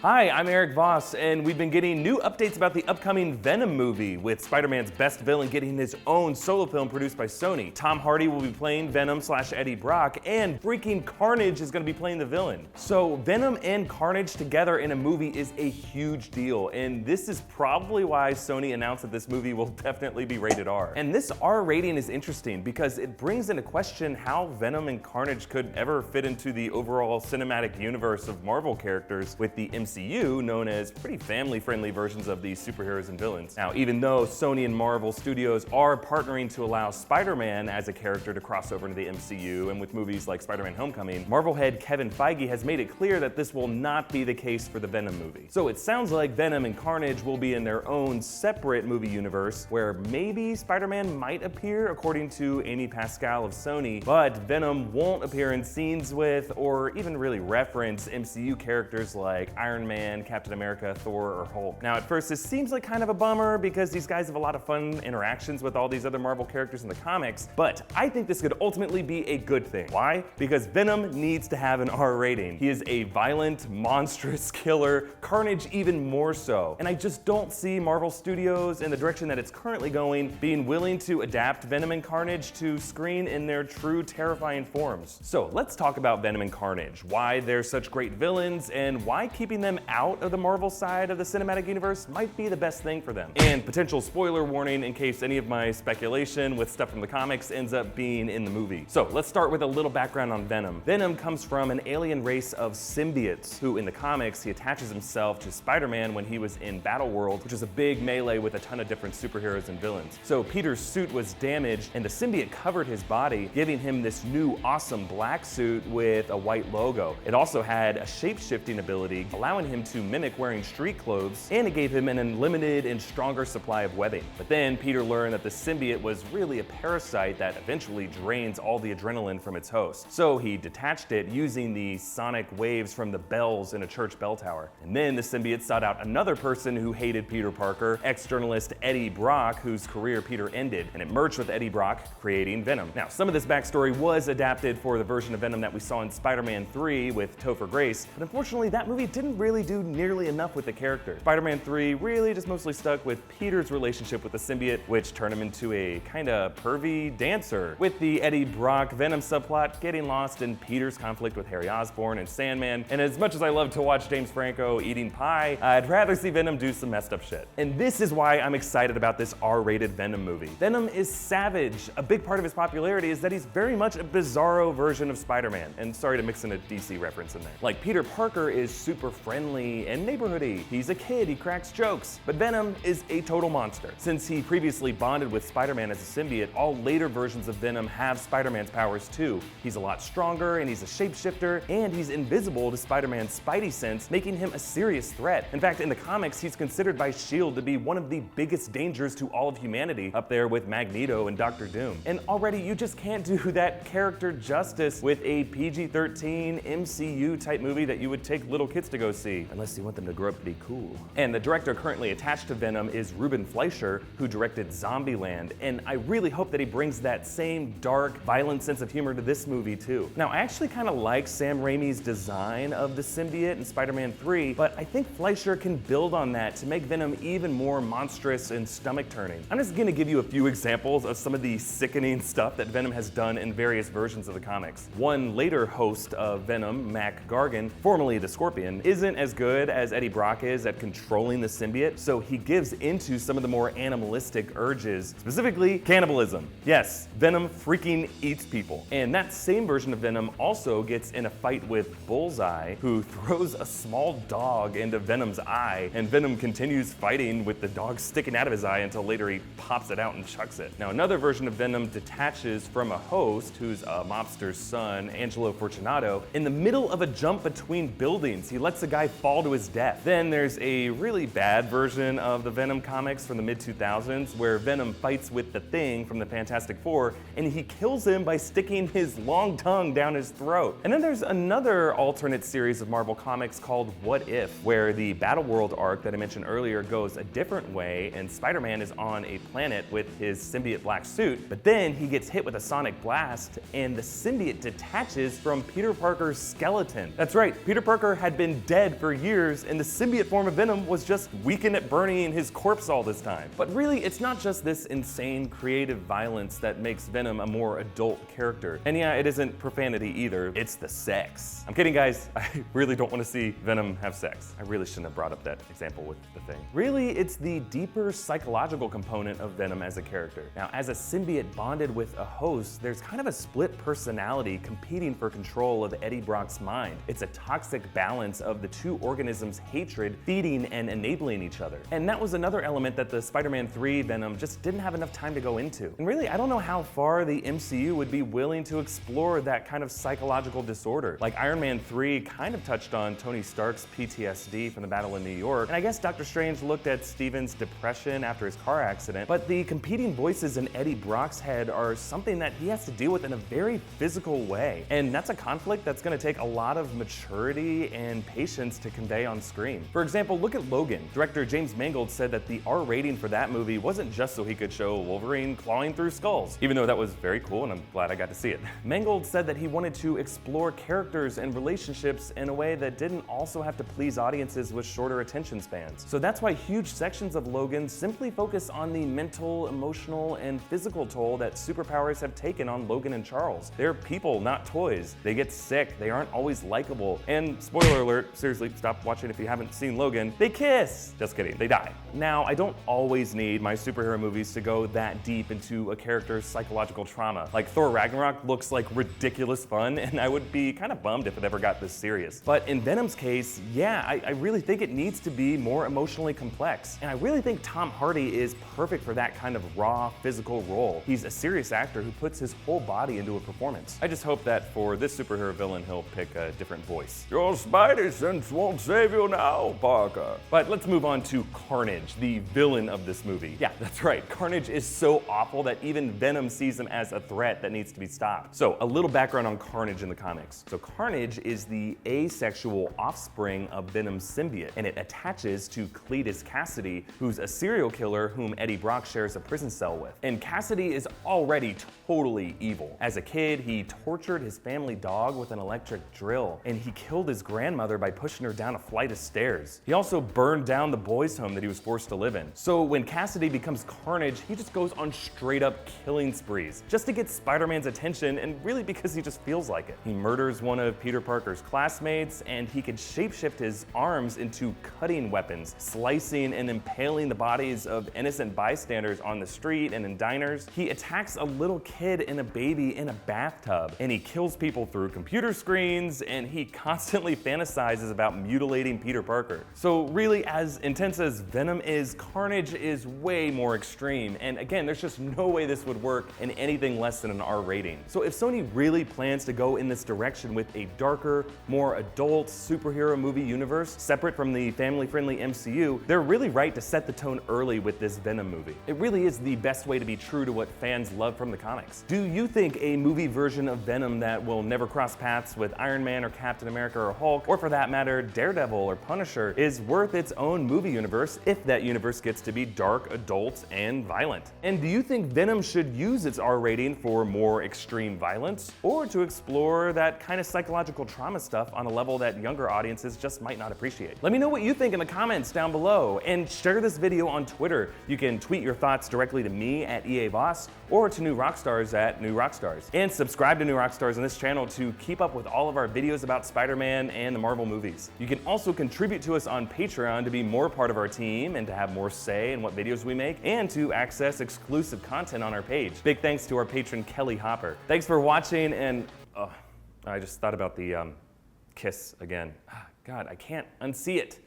Hi, I'm Erik Voss, and we've been getting new updates about the upcoming Venom movie, with Spider-Man's best villain getting his own solo film produced by Sony. Tom Hardy will be playing Venom/Eddie Brock, and freaking Carnage is going to be playing the villain. So Venom and Carnage together in a movie is a huge deal, and this is probably why Sony announced that this movie will definitely be rated R. And this R rating is interesting because it brings into question how Venom and Carnage could ever fit into the overall cinematic universe of Marvel characters, with the MCU known as pretty family-friendly versions of these superheroes and villains. Now, even though Sony and Marvel Studios are partnering to allow Spider-Man as a character to cross over into the MCU, and with movies like Spider-Man Homecoming, Marvel head Kevin Feige has made it clear that this will not be the case for the Venom movie. So it sounds like Venom and Carnage will be in their own separate movie universe, where maybe Spider-Man might appear, according to Amy Pascal of Sony, but Venom won't appear in scenes with, or even really reference, MCU characters like Iron Man, Captain America, Thor, or Hulk. Now, at first, this seems like kind of a bummer because these guys have a lot of fun interactions with all these other Marvel characters in the comics, but I think this could ultimately be a good thing. Why? Because Venom needs to have an R rating. He is a violent, monstrous killer, Carnage even more so. And I just don't see Marvel Studios, in the direction that it's currently going, being willing to adapt Venom and Carnage to screen in their true terrifying forms. So let's talk about Venom and Carnage, why they're such great villains, and why keeping them out of the Marvel side of the cinematic universe might be the best thing for them. And potential spoiler warning in case any of my speculation with stuff from the comics ends up being in the movie. So let's start with a little background on Venom. Venom comes from an alien race of symbiotes, who in the comics, he attaches himself to Spider-Man when he was in Battleworld, which is a big melee with a ton of different superheroes and villains. So Peter's suit was damaged, and the symbiote covered his body, giving him this new awesome black suit with a white logo. It also had a shape-shifting ability, allowing him to mimic wearing street clothes, and it gave him an unlimited and stronger supply of webbing. But then Peter learned that the symbiote was really a parasite that eventually drains all the adrenaline from its host. So he detached it using the sonic waves from the bells in a church bell tower. And then the symbiote sought out another person who hated Peter Parker, ex-journalist Eddie Brock, whose career Peter ended, and it merged with Eddie Brock, creating Venom. Now, some of this backstory was adapted for the version of Venom that we saw in Spider-Man 3 with Topher Grace, but unfortunately that movie didn't really do nearly enough with the character. Spider-Man 3 really just mostly stuck with Peter's relationship with the symbiote, which turned him into a kinda pervy dancer, with the Eddie Brock Venom subplot getting lost in Peter's conflict with Harry Osborn and Sandman. And as much as I love to watch James Franco eating pie, I'd rather see Venom do some messed up shit. And this is why I'm excited about this R-rated Venom movie. Venom is savage. A big part of his popularity is that he's very much a bizarro version of Spider-Man. And sorry to mix in a DC reference in there. Like, Peter Parker is super friendly and neighborhoody. He's a kid, he cracks jokes. But Venom is a total monster. Since he previously bonded with Spider-Man as a symbiote, all later versions of Venom have Spider-Man's powers too. He's a lot stronger, and he's a shapeshifter, and he's invisible to Spider-Man's spidey sense, making him a serious threat. In fact, in the comics, he's considered by S.H.I.E.L.D. to be one of the biggest dangers to all of humanity, up there with Magneto and Dr. Doom. And already, you just can't do that character justice with a PG-13 MCU type movie that you would take little kids to go see, unless you want them to grow up to be cool. And the director currently attached to Venom is Ruben Fleischer, who directed Zombieland, and I really hope that he brings that same dark, violent sense of humor to this movie too. Now, I actually kind of like Sam Raimi's design of the symbiote in Spider-Man 3, but I think Fleischer can build on that to make Venom even more monstrous and stomach-turning. I'm just gonna give you a few examples of some of the sickening stuff that Venom has done in various versions of the comics. One later host of Venom, Mac Gargan, formerly the Scorpion, isn't as good as Eddie Brock is at controlling the symbiote, so he gives into some of the more animalistic urges, specifically cannibalism. Yes, Venom freaking eats people. And that same version of Venom also gets in a fight with Bullseye, who throws a small dog into Venom's eye, and Venom continues fighting with the dog sticking out of his eye until later he pops it out and chucks it. Now, another version of Venom detaches from a host, who's a mobster's son, Angelo Fortunato, in the middle of a jump between buildings. He lets the guy fall to his death. Then there's a really bad version of the Venom comics from the mid-2000s, where Venom fights with the Thing from the Fantastic Four, and he kills him by sticking his long tongue down his throat. And then there's another alternate series of Marvel comics called What If, where the Battleworld arc that I mentioned earlier goes a different way, and Spider-Man is on a planet with his symbiote black suit, but then he gets hit with a sonic blast, and the symbiote detaches from Peter Parker's skeleton. That's right, Peter Parker had been dead dead for years, and the symbiote form of Venom was just weakened at burying his corpse all this time. But really, it's not just this insane creative violence that makes Venom a more adult character. And yeah, it isn't profanity either, it's the sex. I'm kidding, guys. I really don't want to see Venom have sex. I really shouldn't have brought up that example with the thing. Really, it's the deeper psychological component of Venom as a character. Now, as a symbiote bonded with a host, there's kind of a split personality competing for control of Eddie Brock's mind. It's a toxic balance of the two organisms' hatred, feeding and enabling each other. And that was another element that the Spider-Man 3 Venom just didn't have enough time to go into. And really, I don't know how far the MCU would be willing to explore that kind of psychological disorder. Like Iron Man 3 kind of touched on Tony Stark's PTSD from the battle in New York, and I guess Doctor Strange looked at Stephen's depression after his car accident, but the competing voices in Eddie Brock's head are something that he has to deal with in a very physical way. And that's a conflict that's gonna take a lot of maturity and patience to convey on screen. For example, look at Logan. Director James Mangold said that the R rating for that movie wasn't just so he could show Wolverine clawing through skulls, even though that was very cool and I'm glad I got to see it. Mangold said that he wanted to explore characters and relationships in a way that didn't also have to please audiences with shorter attention spans. So that's why huge sections of Logan simply focus on the mental, emotional, and physical toll that superpowers have taken on Logan and Charles. They're people, not toys. They get sick, they aren't always likable, and spoiler alert, seriously, stop watching if you haven't seen Logan, they kiss! Just kidding, they die. Now, I don't always need my superhero movies to go that deep into a character's psychological trauma. Like Thor Ragnarok looks like ridiculous fun, and I would be kind of bummed if it ever got this serious. But in Venom's case, yeah, I really think it needs to be more emotionally complex. And I really think Tom Hardy is perfect for that kind of raw, physical role. He's a serious actor who puts his whole body into a performance. I just hope that for this superhero villain, he'll pick a different voice. Your Spidey sense won't save you now, Parker. But let's move on to Carnage, the villain of this movie. Yeah, that's right. Carnage is so awful that even Venom sees him as a threat that needs to be stopped. So, a little background on Carnage in the comics. So, Carnage is the asexual offspring of Venom's symbiote, and it attaches to Cletus Cassidy, who's a serial killer whom Eddie Brock shares a prison cell with. And Cassidy is already totally evil. As a kid, he tortured his family dog with an electric drill, and he killed his grandmother by pushing her down a flight of stairs. He also burned down the boys' home that he was forced to live in. So when Cassidy becomes Carnage, he just goes on straight up killing sprees, just to get Spider-Man's attention, and really because he just feels like it. He murders one of Peter Parker's classmates, and he can shapeshift his arms into cutting weapons, slicing and impaling the bodies of innocent bystanders on the street and in diners. He attacks a little kid and a baby in a bathtub, and he kills people through computer screens, and he constantly fantasizes about mutilating Peter Parker. So really, as intense as Venom is, Carnage is way more extreme, and again, there's just no way this would work in anything less than an R rating. So if Sony really plans to go in this direction with a darker, more adult superhero movie universe, separate from the family-friendly MCU, they're really right to set the tone early with this Venom movie. It really is the best way to be true to what fans love from the comics. Do you think a movie version of Venom that will never cross paths with Iron Man or Captain America or Hulk, or for that matter, Daredevil or Punisher, is worth its own movie universe if that universe gets to be dark, adult, and violent? And do you think Venom should use its R rating for more extreme violence, or to explore that kind of psychological trauma stuff on a level that younger audiences just might not appreciate? Let me know what you think in the comments down below, and share this video on Twitter. You can tweet your thoughts directly to me at EA Voss, or to New Rockstars at New Rockstars. And subscribe to New Rockstars on this channel to keep up with all of our videos about Spider-Man and the Marvel movies. You can also contribute to us on Patreon to be more part of our team and to have more say in what videos we make, and to access exclusive content on our page. Big thanks to our patron Kelly Hopper. Thanks for watching, and I just thought about the kiss again. God, I can't unsee it.